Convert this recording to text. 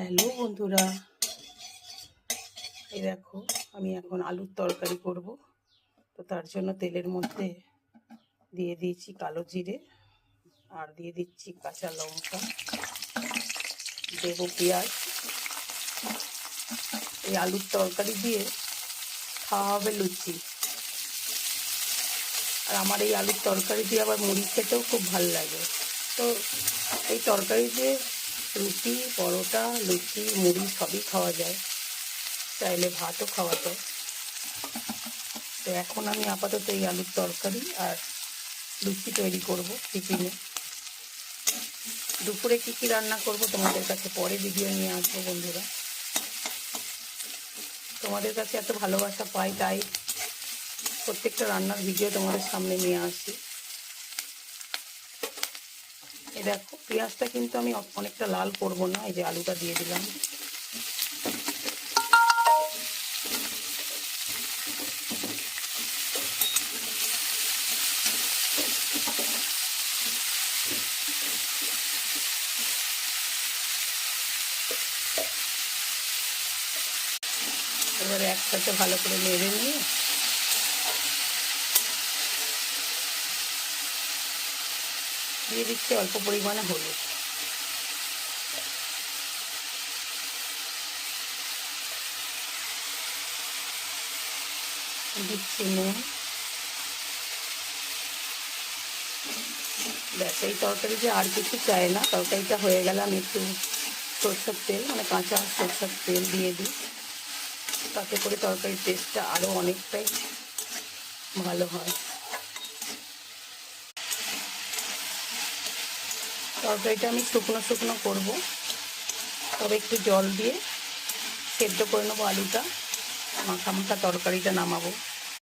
Hello বন্ধুরা, এই দেখো আমি এখন আলুর তরকারি করব। তো তার জন্য তেলের মধ্যে দিয়ে দিয়েছি কালো জিরে, আর দিয়ে দিচ্ছি কাঁচা লঙ্কা, দেবো পেঁয়াজ। এই আলুর তরকারি দিয়ে খাওয়া হবে লুচি, আর আমার এই আলুর তরকারি দিয়ে আবার মুড়ি খেতেও খুব ভালো লাগে। তো এই তরকারি দিয়ে রুটি, পরোটা, লুচি, মুড়ি সবই খাওয়া যায়, চাইলে ভাতও খাওয়া যায়। তো এখন আমি আপাতত এই আলুর তরকারি আর লুচি তৈরি করব টিফিনে। দুপুরে কী কী রান্না করব তোমাদের কাছে পরে ভিডিও নিয়ে আসবো বন্ধুরা। তোমাদের কাছে এত ভালোবাসা পাই, তাই প্রত্যেকটা রান্নার ভিডিও তোমাদের সামনে নিয়ে আসি। এই দেখো পেঁয়াজটা কিন্তু আমি অনেকটা লাল করব না, এই যে আলুটা দিয়ে দিলাম। এবারে একসাথে ভালো করে নেড়ে নিয়ে দিয়ে দিচ্ছি অল্প পরিমাণে হলুদ। দিচ্ছি নুন। ব্যাস, এই তরকারিতে আর কিছু চাই না। তরকারিটা হয়ে গেলে আমি একটু সরষের তেল, মানে কাঁচা সরষের তেল দিয়ে দিই, তাতে করে তরকারির টেস্টটা আরও অনেকটাই ভালো হয়। তরকারিটা আমি শুকনো শুকনো করবো, তবে একটু জল দিয়ে সেদ্ধ করে নেবো আলুটা, মাখা মাখা তরকারিটা নামাবো।